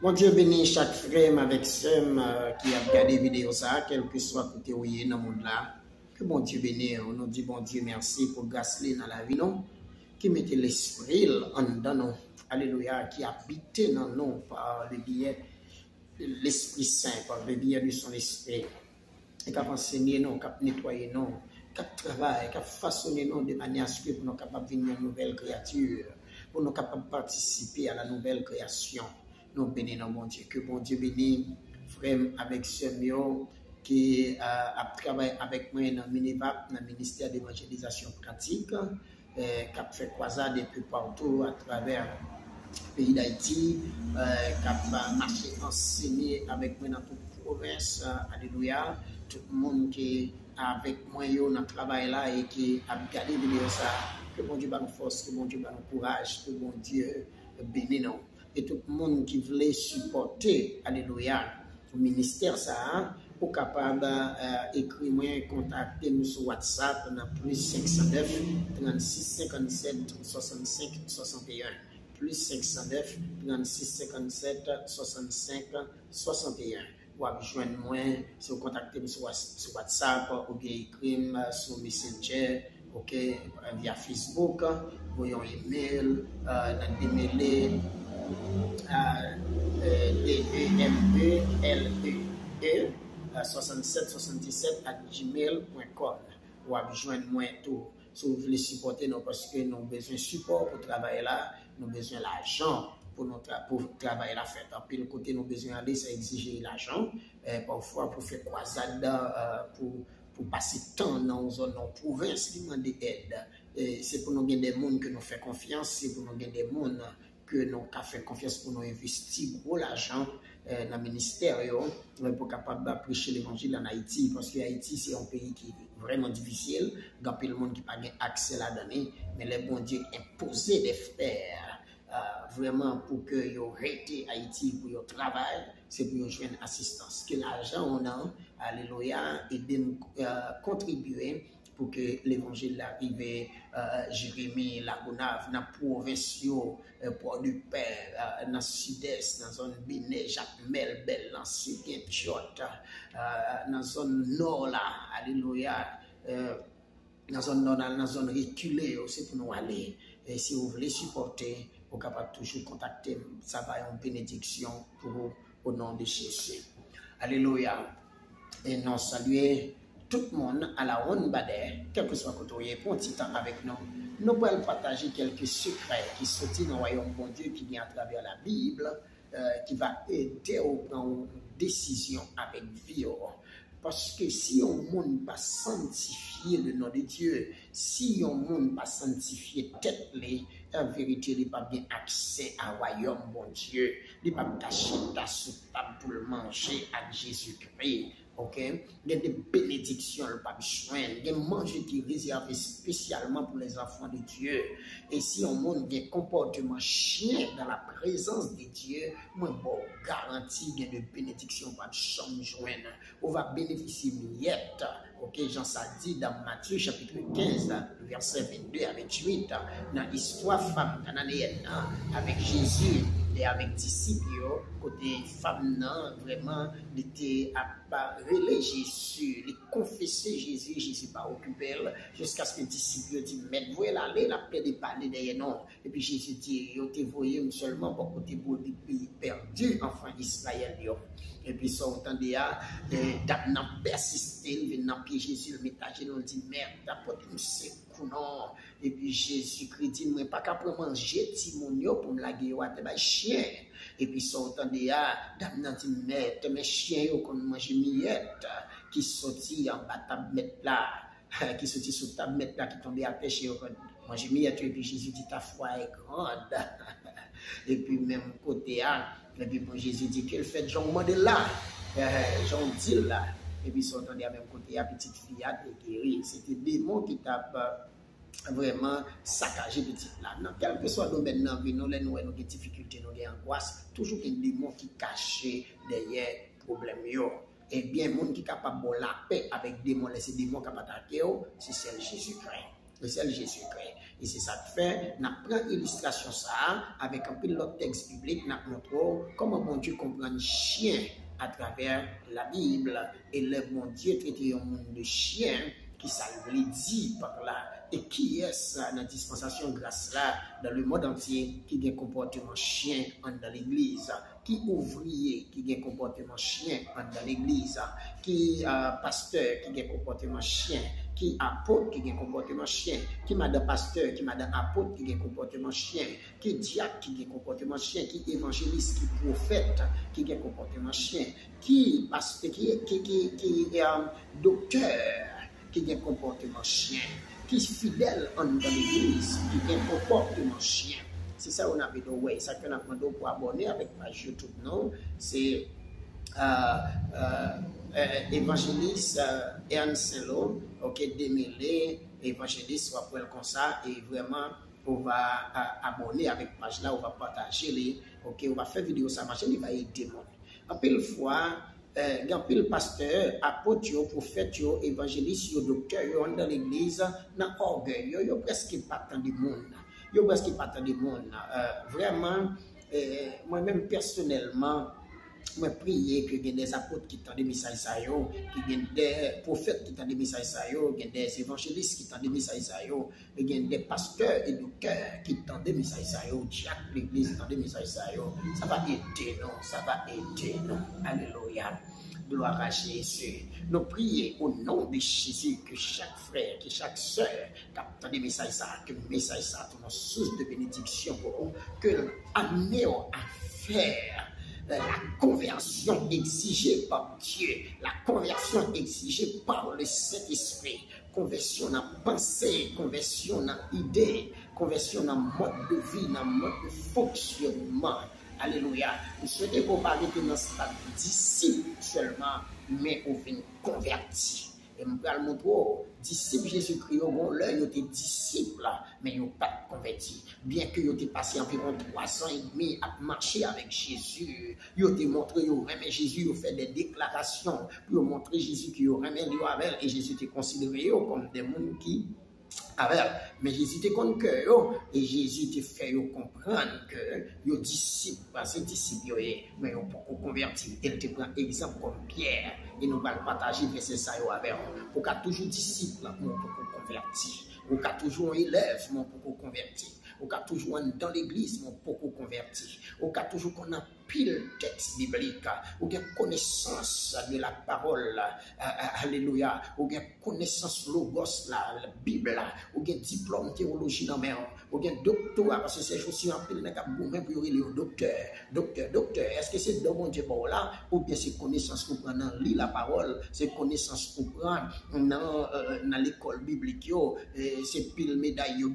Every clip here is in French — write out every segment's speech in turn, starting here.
Mon Dieu bénit chaque frère avec sœur qui a regardé vidéo ça, quel que soit côté où il est dans le monde là. Que bon Dieu bénisse, on nous dit bon Dieu merci pour grâce dans la vie non, qui mettait l'esprit en dedans nous. Alléluia, qui habite dans nous par le biais de l'Esprit Saint, par le biais de son esprit. Et qui a enseigné nous, qui a nettoyé nous, qui a travaillé, qui a façonné nous de manière à ce que nous sommes capables de devenir une nouvelle créature, pour nous capables de participer à la nouvelle création. Nous bénissons mon Dieu, que bon Dieu bénisse, frère avec ce mio qui a travaillé avec moi dans MINEVAP, dans le ministère d'évangélisation pratique, qui a fait croisade un peu partout à travers le pays d'Haïti, qui a marché enseigné avec moi dans toute province, alléluia, tout le monde qui est avec moi dans le travail là et qui a regardé vidéo ça, que bon Dieu nous force, que bon Dieu nous courage, que bon Dieu bénisse nous. Et tout le monde qui voulait supporter, alléluia, le ministère ça, ou capable d'écrire, contacter nous sur WhatsApp, dans plus 509 36 57 65 61. Plus 509 36 57 65 61. Ou joindre moi, si vous contactez nous sur WhatsApp, ou bien écrire sur Messenger, ok, via Facebook, voyons email, dans des mails. DEMELEE 6777@gmail.com ou à joindre moi tout si vous voulez supporter nous parce que nous avons besoin de support pour travailler là, nous avons besoin d'argent pour travailler la fête. Puis le côté nous avons besoin d'aller, ça exige l'argent, parfois pour faire croisade, pour passer temps dans une province, demander aide. C'est pour nous gagner des mondes que nous faisons confiance, c'est pour nous gagner des mondes que nous avons fait confiance pour nous investir gros l'argent dans le ministère pour capable de prêcher l'évangile en Haïti parce que Haïti c'est un pays qui est vraiment difficile, il y a le monde qui n'a pas accès là-dedans, mais les bon Dieu imposé des frères vraiment pour que vous arrêtez Haïti pour votre travail, c'est pour joindre assistance. Que l'argent on a, alléluia, et de contribuer pour que l'évangile arrive Jérémie, Lagonave, dans la province, Port-du-Père, dans le sud-est, dans la zone Binet, Jacques-Mel, Belle, dans le sud-est, dans la zone nord, là, alléluia, dans la zone nord, dans la zone reculée, c'est pour nous aller. Et si vous voulez supporter, vous pouvez toujours contacter, ça va être une bénédiction pour vous au nom de Jésus. Alléluia. Et nous saluons tout le monde à la ronde badère, quel que soit côté pour un petit temps avec nous. Nous pouvons partager quelques secrets qui sortent dans le royaume bon Dieu qui vient à travers la Bible, qui va aider à prendre une décision avec vie. Parce que si on monde pas sanctifier le nom de Dieu, si on monde pas sanctifier tête en vérité, il n'y a pas bien accès à royaume bon Dieu. Il n'y a pas d'acheter ta soupe pour le manger à Jésus-Christ. Ok, il y a des bénédictions, le pape soin, il y a des manger qui réservés spécialement pour les enfants de Dieu. Et si on montre des comportements chiens dans la présence de Dieu, moi, bon, garantie il y a des bénédictions pas de joindre. On va bénéficier miette. Ok, Jean ça dit dans Matthieu chapitre 15, verset 22 à 28, dans l'histoire femme cananéenne avec Jésus et avec disciples, côté femme non, vraiment, il était à relayer Jésus, il confesser Jésus, Jésus pas occupé jusqu'à ce que les disciples disent, mais vous allez aller, la paix de parler derrière non. Et puis Jésus dit, vous te voyez seulement pour côté pour des pays perdus, enfants d'Israël. Et puis ça, on entendait, d'abord persister, il vient dans pied Jésus, le métage, on dit, merde, d'apporter un secours, non. Et puis Jésus-Christ dit, moi, pas qu'à manger, Timonio, pour me laguer, ou à te chien. Et puis ça, on entendait, d'abord dit, merde, mes chiens, qu'on mange miette, qui sortit en bas de table là, qui sortit sur table là, qui tombait à pêcher, manger miette. Et puis Jésus dit, ta foi est grande. Et puis même côté, et puis bon, Jésus dit qu'il fait Jean de là, Jean dit là. Et puis ils entendait à même côté, la petite fille a été guérie. C'était des démons qui tapent vraiment saccagé petite là. Dans quel que soit le domaine, nous avons des difficultés, nous avons des angoisses, toujours un démon qui cache derrière le problème. Et bien, le monde qui est capable de la paix avec des démons, ces démons qui sont attaqués, c'est celle Jésus-Christ. le seul Jésus-Christ. Et c'est ça que fait, nous prenons illustration ça, avec un peu de l'autre texte biblique, nous montrons comment bon Dieu comprend le chien à travers la Bible. Et le bon Dieu traite un monde de chien, qui ça veut dire par là. Et qui est ça dans la dispensation grâce là, dans le monde entier, qui a un comportement chien dans l'église, qui ouvrier, qui a un comportement chien dans l'église, qui pasteur, qui a un comportement chien, qui apôtre, qui a un comportement chien, qui madame pasteur, qui madame apôtre, qui a un comportement chien, qui diacre, qui a un comportement chien, qui évangéliste, qui prophète, qui a un comportement chien, qui pasteur, qui docteur, qui a un comportement chien, qui est fidèle dans l'église, qui a un comportement chien. C'est ça qu'on a fait, ouais, ça qu'on a demandé pour abonner avec page YouTube, non? C'est évangéliste Ernst Saint-Lô, ok, démêlé, évangéliste, on va prendre comme ça, et vraiment, on va abonner avec page là, on va partager les, ok, on va faire vidéo, ça marche, il va aider moi. En pile fois, il pile pasteur, apôtre, prophète, évangéliste, docteur, dans l'église, dans l'orgueil, il y a presque pas tant de monde. Il y a presque pas tant de monde. Vraiment, moi-même personnellement, je prie que des apôtres qui tendent des messages, qu'il y ait des prophètes qui tendent des messages, qu'il y ait des évangélistes qui tendent des messages, qu'il y ait des pasteurs et docteurs qui tendent des messages, diacres, l'église tend des messages. Ça va aider, non? Ça va aider, non? Alléluia. Gloire à Jésus. Nous prions au nom de Jésus que chaque frère, que chaque soeur capte des messages, que le message soit une source de bénédiction pour eux, que nous amenons à faire la conversion exigée par Dieu, la conversion exigée par le Saint-Esprit, conversion dans pensée, conversion dans idée, conversion dans mode de vie, dans mode de fonctionnement. Alléluia. Nous souhaitons pour parler de notre stade disciple seulement, mais au fin converti. Et nous allons montrer, disciples Jésus-Christ, ils étaient disciples, mais ils n'ont pas converti. Bien qu'ils aient passé environ 3 ans et demi à marcher avec Jésus, ils ont montré, ils ont aimé Jésus, ils ont fait des déclarations pour montrer Jésus qu'ils ont aimé avec, et Jésus était considéré comme des gens qui mais Jésus te compte que et Jésus te fait comprendre que les disciples, ces disciples, mais ils ont beaucoup converti. Il te prend exemple comme Pierre et nous allons partager verset ça avec vous. Pour qu'à toujours disciple, nous beaucoup converti. Pour qu'à toujours élève, nous beaucoup converti. Au cas toujours dans l'église, mon beaucoup converti. Au cas toujours qu'on a pile texte biblique, ou bien connaissance de la parole, alléluia, ou bien connaissance logos la Bible, ou bien diplôme théologie dans mer, ou bien doctorat, parce que c'est aussi un pile n'a pour le docteur, est-ce que c'est dans mon Dieu pour là, ou bien c'est connaissance pour prendre dans lire la parole, c'est connaissance pour prendre dans l'école biblique, c'est pile médaille ou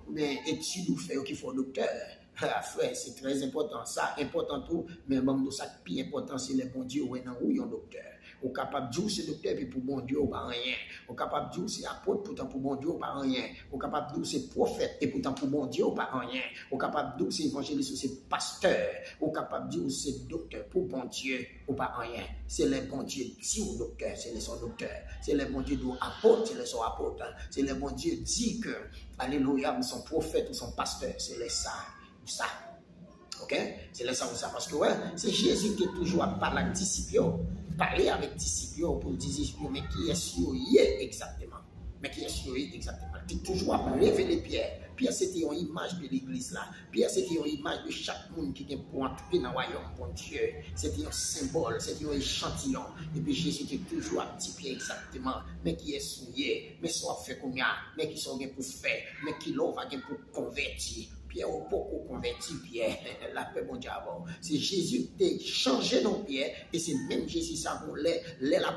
bien études ou fait qu'il faut docteur. Frère, c'est très important, ça important tout, mais même ça plus important c'est le bon Dieu ou un docteur. Au capable de dire c'est docteur puis pour bon Dieu ou pas rien. Au capable de dire c'est apôtre pourtant pour bon Dieu ou pas rien. Au capable de dire c'est prophète et pourtant pour bon Dieu ou pas rien. Au capable de dire c'est évangéliste ou c'est pasteur. Au capable de dire c'est docteur pour bon Dieu ou pas rien. C'est le bon Dieu dit au docteur, c'est le son docteur. C'est le bon Dieu dit apôtre, c'est le son apôtre. C'est le bon Dieu dit que alléluia, son prophète ou son pasteur, c'est le ça. Ça. Ok? C'est là ça ou ça. Parce que ouais, c'est Jésus qui est toujours à parler avec disciples, parler avec disciples pour dire, mais qui est-ce qu'il est exactement? Mais qui est-ce qu'il est exactement? Tu es toujours à lever les pierres. Pierre, c'était une image de l'église là. Pierre, c'était une image de chaque monde qui est pour entrer dans le royaume, bon Dieu. C'était un symbole, c'était un échantillon. Et puis Jésus était toujours à petit pied exactement. Mais qui est souillé, mais soit fait comme ça, mais qui sont pour faire, mais qui l'ont va pour convertir. Pierre au beaucoup converti Pierre, la paix mon diable. C'est Jésus qui a changé nos pierres et c'est même Jésus ça pour les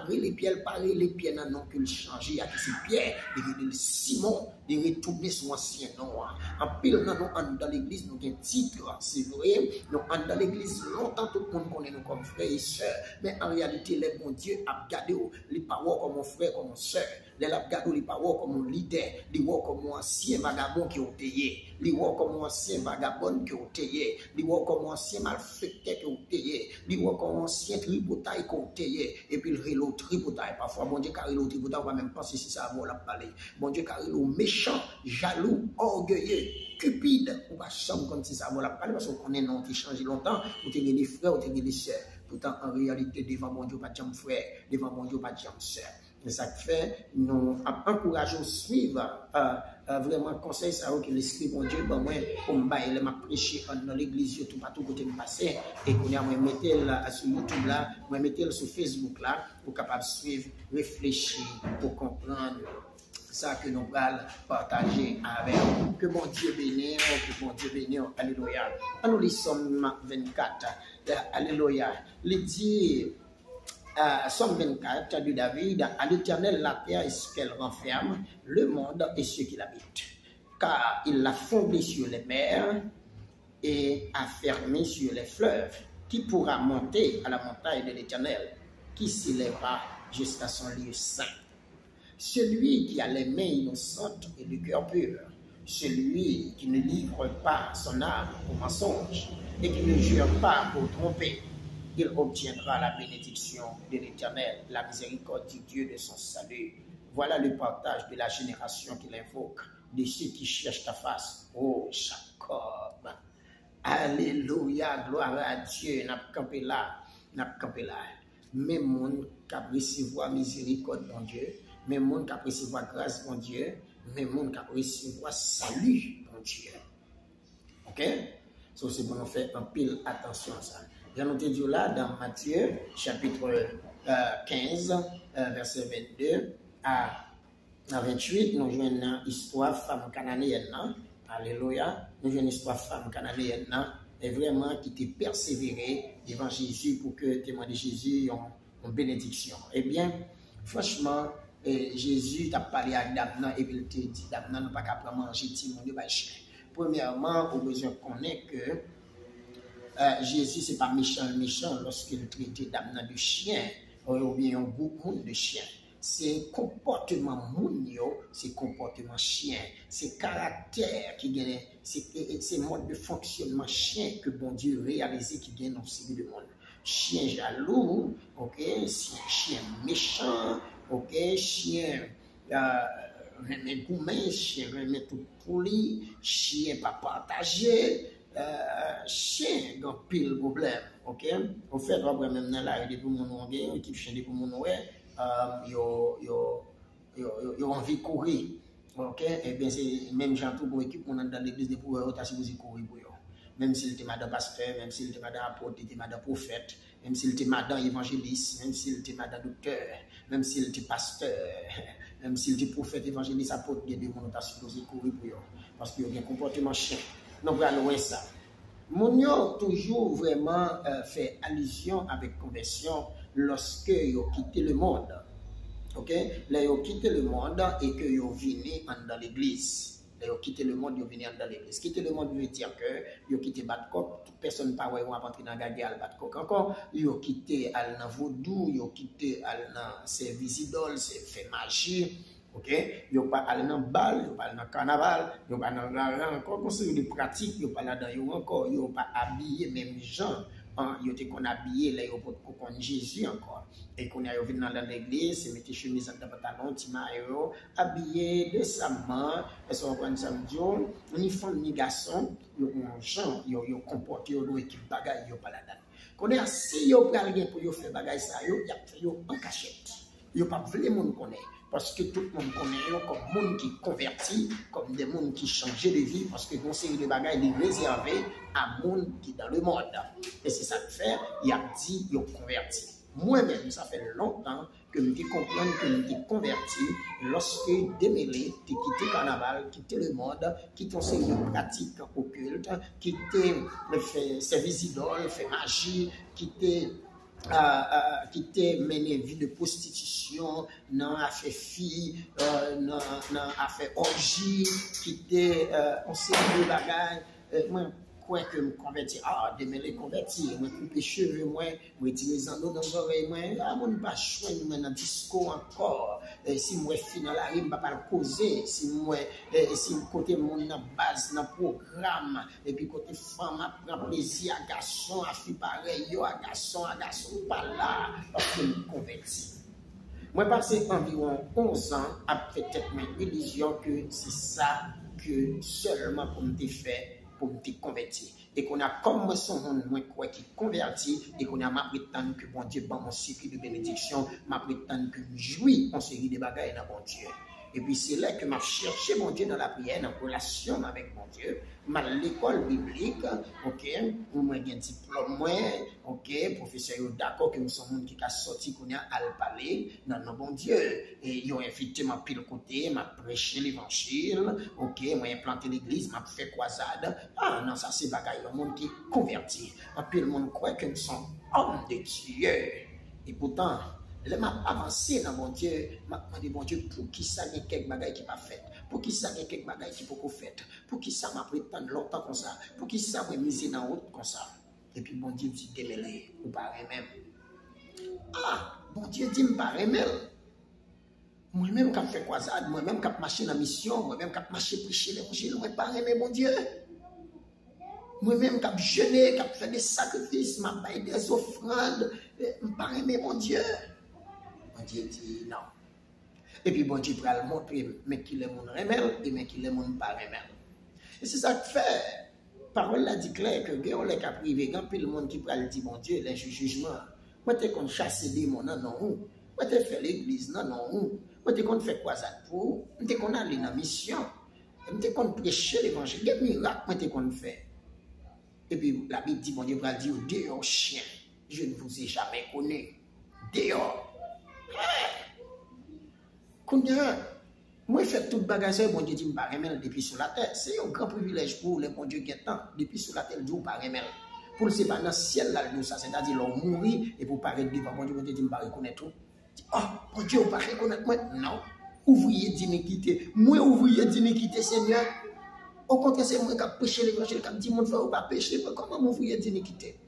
pris les pierres parler les pierres non non que changer à c'est Pierre de Simon de retourner son ancien nom. En pile dans l'église nous avons titre, c'est vrai, nous dans l'église longtemps tout le monde connaît nous comme frères et sœurs, mais en réalité les bon Dieu a gardé les paroles comme mon frère comme mon sœur. Les lap gado li pa wò comme un leader, li wò comme un ancien vagabond qui ont tayé, li wò comme un ancien vagabond qui ont tayé, li wò comme un ancien malfaiteur qui ont tayé, li wò comme un ancien tripotaille qui ont tayé, et puis le relo tripotaille. Parfois, bon Dieu, car il tripotaille, on va même penser si ça va la parler. Bon Dieu, car il est méchant, jaloux, orgueilleux, cupide, on va chambre comme si ça va la parler, parce qu'on est non qui change longtemps, ou t'es des frères, ou t'es des sœurs. Pourtant, en réalité, devant mon Dieu, pas de frère, devant mon Dieu, pas de sœur. C'est ça qui fait, nous encourageons à suivre vraiment conseil ça que l'esprit mon Dieu ben moi pour me m'a prêché dans l'église tout partout côté me passer et qu'on a moi mettre sur YouTube là, moi mettre sur Facebook là pour capable suivre, réfléchir pour comprendre ça que nous allons partager avec vous. Que mon Dieu bénisse, que mon Dieu bénisse, alléluia. Nous lisons Somme 24, alléluia. Il dit Somme 24 de David, à l'Éternel la terre est ce qu'elle renferme, le monde et ceux qui l'habitent. Car il l'a fondé sur les mers et a fermé sur les fleuves. Qui pourra monter à la montagne de l'Éternel? Qui s'élèvera jusqu'à son lieu saint? Celui qui a les mains innocentes et le cœur pur, celui qui ne livre pas son âme au mensonge et qui ne jure pas pour tromper, il obtiendra la bénédiction de l'Éternel, la miséricorde du Dieu de son salut. Voilà le partage de la génération qu'il invoque, de ceux qui cherchent ta face, ô Jacob. Alléluia, gloire à Dieu, n'a campé là. Même monde qui a recevoir miséricorde, mon Dieu, même monde qui a recevoir grâce, mon Dieu, même monde qui a recevoir salut, mon Dieu. Ok? So, c'est pour nous faire un pile attention à ça. J'ai noté Dieu là dans Matthieu, chapitre 15, verset 22 à 28, nous jouons une histoire femme cananéenne. Alléluia. Nous jouons une histoire femme cananéenne. Et vraiment qui t'est persévéré devant Jésus pour que témoin de Jésus en bénédiction. Eh bien, franchement, Jésus t'a parlé à Damnan et puis il t'a dit Damnan n'a pas qu'à manger timon de chien. Premièrement, on a besoin de connaître que Jésus, ce n'est pas méchant lorsqu'il traitait Damnan de chien ou bien un beaucoup de chien. C'est comportement mounio, c'est comportement chien, c'est caractère qui gagne, c'est mode de fonctionnement chien que bon Dieu réalisé qui gagne dans ce de monde. Chien jaloux, ok, chien méchant, ok, chien remet gourmet, chien remet tout pourri, chien pas partagé. Chien dans pile problème, ok? Au fait, on va même là, il y a des gens qui ont équipe chien pour mon ouais, ils ont envie de courir, ok? Et bien c'est même gens tout pour équipe on est dans l'église de pour eux, t'as supposé courir pour eux. Même s'il était madame pasteur, même s'il était madame apôtre, il était madame prophète, même s'il était madame évangéliste, même s'il était madame docteur, même s'il était pasteur, même s'il était prophète, évangéliste, apôtre, il y a des gens qui ont supposé courir pour eux, parce qu'il y a un comportement chien. Donc, allons ça. Mounio toujours vraiment fait allusion avec conversion lorsque ils ont quitté le monde. Ok? Là, ils ont quitté le monde et que ils ont venu dans l'église. Là, ils ont quitté le monde, ils ont venu dans l'église. Quitter le monde veut dire que ils ont quitté Batcock. Toute personne ne peut pas rentrer dans la gare Batcock encore. Ils ont quitté al dans vaudou, ils ont quitté al dans service idole, c'est fait magie. Ok, yo pas aller dans bal, yo pas aller dans carnaval, yo pas dans encore conseil de pratique, yo pas là dans yo encore, yo pas habillé même gens, yo te qu'on habillé là yo pour Jésus encore. Et qu'on a venu dans l'église, se mettre chemise en pantalon, timayo, habillé décemment, et ça on prend samedi, uniforme ni garçon, yo gens, yo comporté yo équipe bagaille yo pas là-dedans. Qu'on est si yo pral gen pour yo faire bagaille ça yo, y a fait yo en cachette. Yo pas vle moun connaît. Parce que tout le monde connaît comme monde qui convertit, comme des gens qui changent de vie, parce que une série de bagages est réservé à monde qui est dans le monde. Et c'est ça que fait, il a dit, il a converti. Moi-même, ça fait longtemps que je comprends que je suis converti lorsque démêlé, tu quitté le carnaval, quitté le monde, quitté une série de pratiques occultes, quitté le service idole, fait magie, quitté qui t'a mené vie de prostitution, non a fait fille, non a fait orgie, qui t'a on sait de bagaille. Moi crois que me convertir, ah, demain les convertir, moi couper cheveux, moi retirer les anneaux dans les oreilles, moi, ah, mon pas choisir moi dans disco encore, si moi fin dans la rime, pas le causer, si moi, si côté mon dans base, dans programme, et puis côté femme, prend plaisir à garçon, à fille pareil, yo, à garçon, pas là, parce que me convertir. Moi, passé environ 11 ans à faire une illusion que c'est ça que seulement pour me faire, pour me convertir. Et qu'on a comme moi son monde, moi quoi qui converti, et qu'on a ma prétendre que bon Dieu, ban mon cycle de bénédiction, ma prétendre que je jouis en série de bagailles dans bon Dieu. Et puis c'est là que m'a cherché mon Dieu dans la prière, en relation avec mon Dieu, à l'école biblique, ok, moi j'ai un diplôme, ok, professeur d'accord que nous sommes monde qui a sorti qu'on a à le parler dans le bon Dieu. Et ils ont invité ma pile côté, m'a prêché l'évangile, ok, moi j'ai planté l'église, m'a fait croisade. Ah non, ça c'est bagaille, le monde qui est converti. Puis le monde croit que nous sommes hommes de Dieu. Et pourtant, je m'a avancé dans mon Dieu, m'a demandé mon Dieu pour qui ça y a quelques bagailles qui pas fait, pour qui ça y a quelques bagailles qui pas fait, pour qui ça m'a pris tant longtemps comme ça, pour qui ça m'a misé dans route comme ça. Et puis bon Dieu dit démêlé ou pas même. Ah, bon Dieu dit me pas même. Moi-même qui fait croisade, moi-même qui marché dans la mission, moi-même qui marché prêcher l'évangile, moi pas même mon Dieu. Moi-même qui jeûné, qui fait des sacrifices, m'a baillé des offrandes, me pas même mon Dieu. Bon Dieu dit non. Et puis bon Dieu va le montrer, mais qu'il est mon remède et mais qu'il est mon pas remède. Et c'est ça que fait. Parole là dit clair que on les cap privé, quand puis le monde qui va le dire bon Dieu, les jugements. Moi t'es qu'on chasse des démons non. Moi t'es fait l'église non. Moi t'es qu'on fait croisade pour, moi t'es qu'on aller dans mission. Moi t'es qu'on prêcher l'évangile, des miracles moi t'es qu'on fait. Et puis la Bible dit bon Dieu va dire dehors chien, je ne vous ai jamais connu. Dehors. Moi, je fais tout le bagage, bon Dieu dit, je ne pas remettre depuis sur la terre. C'est un grand privilège pour le bon Dieu qui est temps, depuis sur la terre, Dieu ne pas remettre. Pour le c'est pas dans le ciel, là, ça, c'est-à-dire, l'on mourir, et pour paraître devant bon Dieu dit, je ne pas reconnaître tout. Oh, bon Dieu, on ne pas reconnaître moi. Non. Ouvrier d'iniquité. Moi, ouvrier d'iniquité, Seigneur. Au contraire, c'est moi qui ai péché l'évangile, qui a dit, mon frère, on ne pas pécher. Comment ouvrier d'iniquité?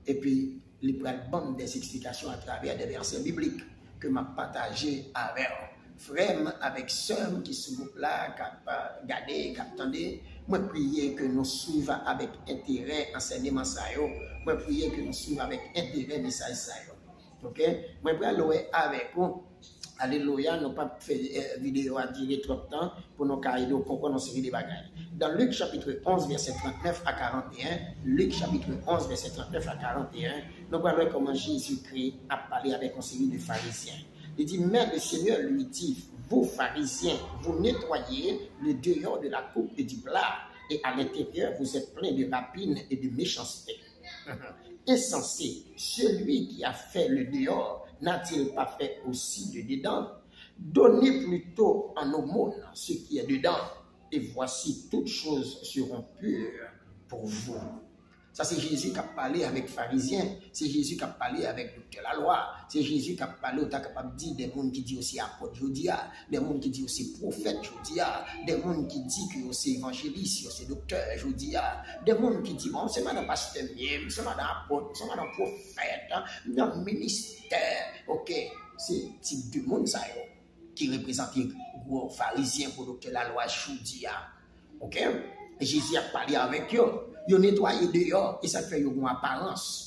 Et puis, il prend une bande des explications à travers des versets bibliques que m'a partagé avec frères, avec sœurs qui sont là, qui ont regardé, qui ont entendu. Moi, prier que nous suivions avec intérêt enseignement ça. Moi, prier que nous suivions avec intérêt message ça. Ok? Moi, prier avec vous. Alléluia, nous pas fait vidéo à durer trop de temps pour nous carrer comprendre une série de bagages. Dans Luc chapitre 11, verset 39 à 41, Luc chapitre 11, verset 39 à 41, nous voyons comment Jésus-Christ a parlé avec une série de pharisiens. Il dit, mais le Seigneur lui dit, vous pharisiens, vous nettoyez le dehors de la coupe et du plat, et à l'intérieur, vous êtes pleins de rapines et de méchanceté. Insensé, celui qui a fait le dehors, n'a-t-il pas fait aussi le dedans? Donnez plutôt en aumône ce qui est dedans, et voici toutes choses seront pures pour vous. Ça, c'est Jésus qui a parlé avec les pharisiens, c'est Jésus qui a parlé avec le docteur la loi, c'est Jésus qui a parlé, au capable de dire des gens qui disent aussi apôtre, des gens qui disent aussi prophète, des gens qui disent que c'est évangéliste, c'est docteur, des gens qui disent, bon, c'est madame pasteur, c'est madame apôtre, c'est madame prophète, dans le ministère, ok, c'est type de monde ça, qui représente les pharisiens pour le docteur la loi, ok, et Jésus a parlé avec eux. Ils nettoyé dehors et ça fait une apparence.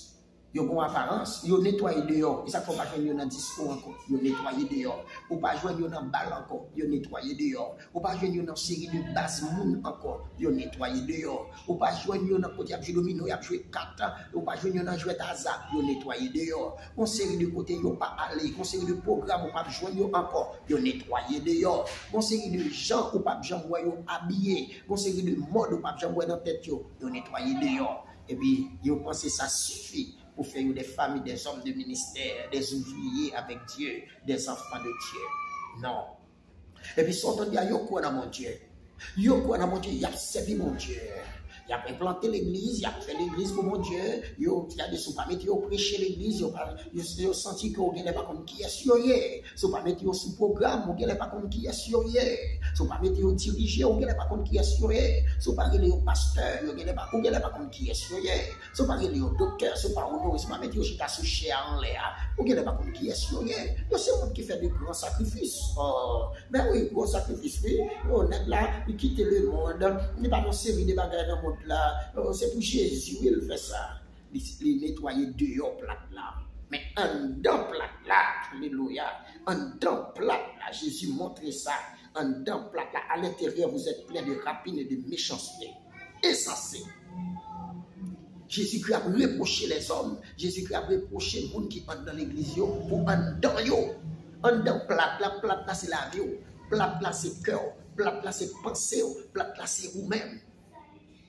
Ils ont apparence. Ils nettoyé dehors et ça fait pas jouer dans discours encore. Ils nettoyé dehors. Ou pas jouer dans balle encore. Ils nettoyé dehors. Ou pas jouer dans série de base moun encore. Ils nettoyé dehors. Ou pas jouer dans côté à jouer domino, y a joué carte. Ou pas jouer dans jouer hasard. Ils nettoyé dehors. On série de côté ils pas aller. On série de programme ou pas jouer encore. Ils nettoyé dehors. On série de gens ou pas gens voyer habillé. On série de mode ou pas gens voyer dans tête yo. Ils nettoyé dehors. Et puis ils pensent que ça suffit pour faire des familles, des hommes de ministère, des ouvriers avec Dieu, des enfants de Dieu. Non. Et puis, si on dit, yo quoi dans mon Dieu? Yo quoi dans mon Dieu? Il a servi mon Dieu. Il a implanté l'église, il a fait l'église pour mon Dieu. Il y a des sous pas mettre prêcher l'église, il a senti que vous n'avez pas comme qui est sur yé. Sous pas mettre sous programme, vous n'avez pas comme qui est sur yé. Sous pas mettre diriger, vous n'avez pas comme qui est sur yé. Sous pas mettre pasteur, vous n'avez pas comme qui est sur yé. Sous pas mettre docteur, sous pas mettre chita sous chair en l'air, vous n'avez pas comme qui est sur yé. C'est monde qui fait de grands sacrifices. Oh, ben oui, gros sacrifices, oui. On est là, il quitte le monde, il n'est pas dans série de bagages dans le monde là. C'est pour Jésus, il fait ça. Il nettoyer dehors plate là. Mais en dedans plate là, alléluia. En dedans plate là, Jésus montre ça. En dedans plate là, à l'intérieur, vous êtes plein de rapines et de méchanceté. Insensé. Jésus-Christ a reproché les hommes. Jésus-Christ a reproché les gens qui entrent dans l'église pour en dedans yo. En dedans plate là, c'est la vie. Plate là, c'est cœur. Plate là, c'est pensée. Plate là, c'est vous-même.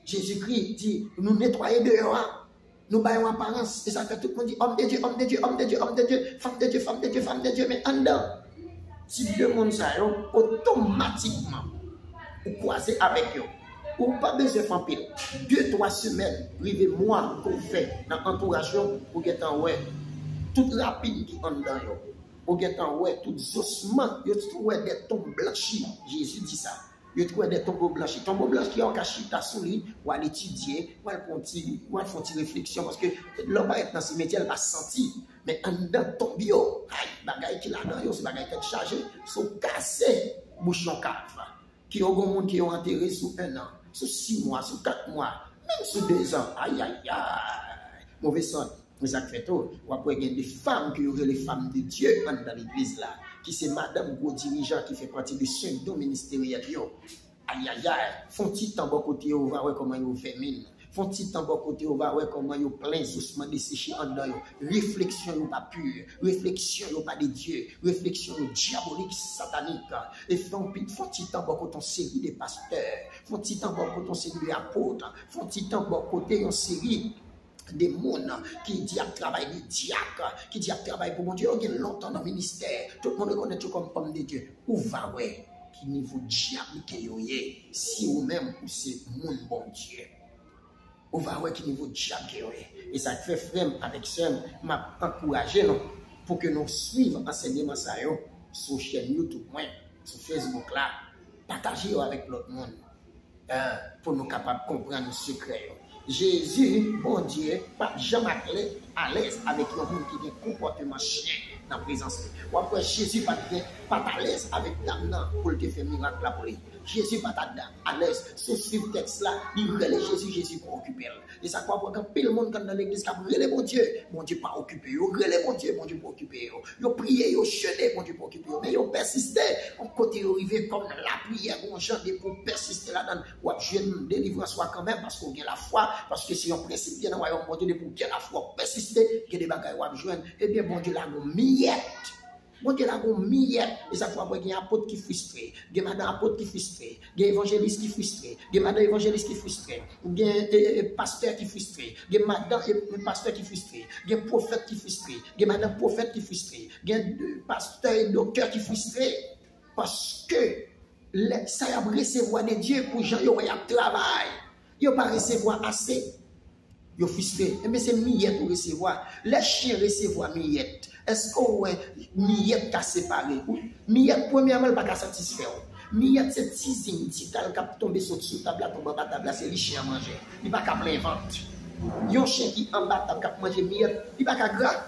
Jésus-Christ dit, nous nettoyer dehors, nous baillons apparence, et ça fait tout le monde dit, homme de Dieu, homme de Dieu, homme de Dieu, homme de Dieu, femme de Dieu, femme de Dieu, femme de Dieu, mais en dedans, si deux mondes ça, automatiquement, vous croisez avec eux, ou pas besoin de faire pile, 2-3 semaines, privé mois qu'on fait dans l'entourage, pour que en ouais, toute rapide qui en dedans, pour que en ouais, tout ossements, vous trouvez des tombes blanchis, Jésus dit ça. Vous trouvez des tombeaux blanchis. Tombeaux blanchis qui ont caché ta souris, ou à l'étudier, ou à faire une réflexion. Parce que l'homme va être dans ce métier, elle va sentir. Mais en dedans, tombe, aïe, bagaille qui là dedans, c'est bagaille qui est chargé, sont cassés, bouchon cave. Qui ont des gens qui ont enterré sous 1 an, sous 6 mois, sous 4 mois, même sous 2 ans. Aïe, aïe, aïe. Mauvais sang. Mais ça fait tout. Ou après, il y a des femmes qui ont les femmes de Dieu dans l'église là. Qui c'est madame gros dirigeant qui fait partie du syndrome ministériel. Aïe aïe aïe, font-ils temps bon côté, on va voir comment ils fait mine. Font-ils temps bon côté, on va voir comment ils plein doucement desséché en dedans. Réflexion n'est pas pure, réflexion n'est pas de Dieu, réflexion diabolique, satanique. Et font-ils temps bon côté, on série de pasteurs, font-ils temps bon côté, on série d'apôtres, font-ils temps bon côté, on série des monde qui dit à travail des diacres, qui dit à travail pour mon Dieu, il y a longtemps dans le ministère, tout le monde reconnaît tout comme pomme de Dieu. Où va ouais, qui niveau diable que vous avez, si vous-même ou c'est mon bon Dieu. Où va ouais, qui niveau diable que vous avez. Et ça fait frère avec ça, m'a encouragé pour que nous suivions enseignement ça sur chaîne YouTube, sur Facebook là, partager avec l'autre monde pour nous capables de comprendre le secret. Jésus, bon Dieu, pas jamais à l'aise avec les gens qui ont un comportement chien dans la présence. Ou après, Jésus pas à l'aise avec dame pour te faire miracle là pour lui. Jésus pas à l'aise. Ce suivre texte là, il relève Jésus pour occuper. Et ça croit quand pile le monde dans l'église qui relève mon Dieu pas occupé. Il relève mon Dieu pas occupé. Il prié, il chanté, mon Dieu pas occupé. Mais il persisté. On côté arrivé comme la prière, on chante pour persister là-dedans. Ou jeune délivrance soit quand même parce qu'on a la foi. Parce que si on principe bien dans le royaume de Dieu pour qu'il y ait la foi persister, qu'il y ait des bagages à joindre, eh bien, bon Dieu, là, on miette. Bon Dieu, là, on miette. Et ça fois, il y a un apôtre qui est frustré, il y a madame apôtre qui est frustré, il y a évangéliste qui est frustré, il y a madame évangéliste qui est frustré, il y a pasteur qui est frustré, il y a madame pasteur qui est frustré, il y a prophète qui est frustré, il y a madame prophète qui est frustré, il y a pasteur et docteur qui est frustré. Parce que ça y a recevoir de Dieu pour gens qui ont travail. Ils n'ont pas recevoir assez. Ils sont frustrés. Mais c'est miette pour recevoir. Les chiens recevoir miette. Est-ce que miette a séparé? Miette, premièrement, pas satisfaire. Miette, c'est teasing, petit cal qui tombe sur la table, tombe à table, c'est les chiens à manger. Il va pas plein ventre. Il y a un chien qui en bas table qui mange miette, il va pas gras.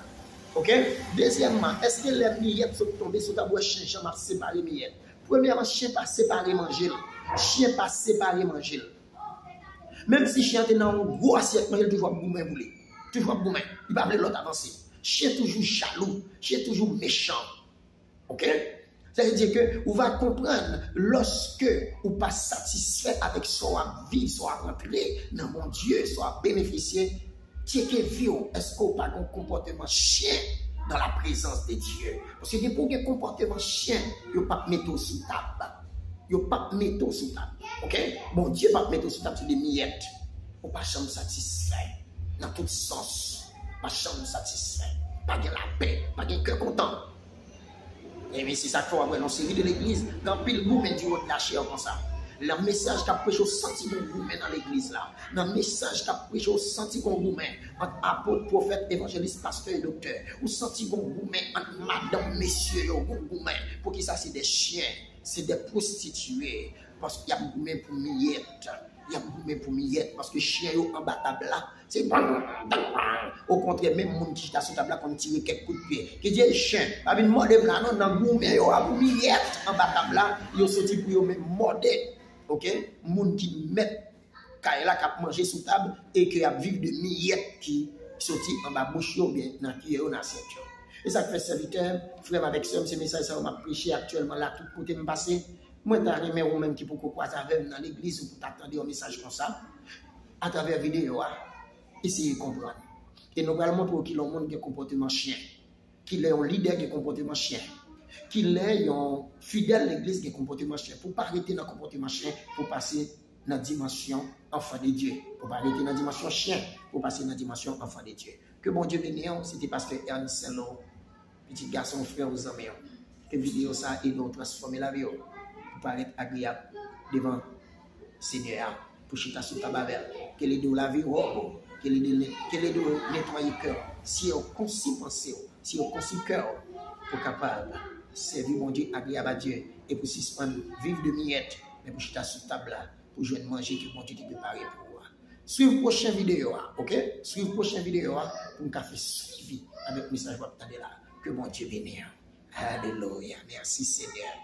OK? Deuxièmement, est-ce que les miettes sont tombées sur ta boîte chien m'a séparé miette? Premièrement, chien pas séparé manger. Chien pas séparé manger. Même si chien est dans un gros assiette, il toujours boumer boulé. Toujours boumer. Il va l'autre avancer. Chien toujours jaloux, chien toujours méchant. OK? Ça veut dire que vous va comprendre lorsque vous pas satisfait avec soit vie, soit rentrer dans mon Dieu, soit bénéficier. Est-ce que vous pas un comportement chien dans la présence de Dieu? Parce que pour un comportement chien, vous ne pas mettre sous table. Vous ne pas mettre sous table. OK? Bon Dieu ne pas mettre sous table, c'est des miettes. Vous ne pas jamais satisfait. Dans tout sens. Pas jamais satisfait. Pas de la paix. Pas de cœur content. Et bien, c'est ça qu'il faut avoir dans la série de l'église. Dans pile goût, mais Dieu va lâcher comme ça. Le message qu'a prêché au senti qu'on gourmet dans l'église là. Dans le message qu'a prêché au senti qu'on gourmet entre apôtre, prophète, évangéliste, pasteur et docteur. Ou senti qu'on gourmet entre madame, messieurs, qu'on gourmet. Pour qui ça, c'est des chiens, c'est des prostituées. Parce qu'il y a gourmet pour millette. Il y a gourmet pour millette. Parce que chien en bas table là, c'est au contraire, même monde qui est sur table là, qu'on tire quelques coups de pied. Qui dit chien, pas une mode là, non, dans gourmet, yo a pour millette en bas table là, yo sorti pour yo même mode. OK, monde qui met kaila qui a mangé sous table et qui a vivre de miettes qui sorti en bas bouche ou bien dans qui dans assiette. Et ça fait serviteur frère avec soeur ce message ça m'a prêché actuellement là tout côté me passer. Moi t'as remis ou même qui pour croiser avec dans l'église ou pour t'attendre un message comme ça à travers vidéo essayer de comprendre. Et nous allons montrer qu'il y a un monde qui a un comportement chien, qu'il est un leader qui a un comportement chien. Qu'il est un fidèle de l'église qui a un comportement chien. Pour ne pas arrêter dans le comportement chien, pour passer dans la dimension enfant de Dieu. Pour ne pas arrêter dans la dimension chien, pour passer dans la dimension enfant de Dieu. Que bon Dieu bénisse, c'était pasteur Ernest Sello, petit garçon frère aux amis. Que vidéo ça et nous transformer la vie pour paraître agréable devant le Seigneur. Pour chita sur ta babelle. Que les deux la vie, que les deux nettoyer le cœur. Si on conçit penser, si on conçit cœur, pour capable servir mon Dieu agréable à Dieu et pour suspendre vivre de miettes mais pour chita sur table là pour jouer manger que mon Dieu t'a préparé pour moi. Suivez prochaine vidéo, OK? Suivez prochaine vidéo pour nous faire suivi avec le message que vous attendez là. Que mon Dieu bénisse. Alléluia. Merci Seigneur.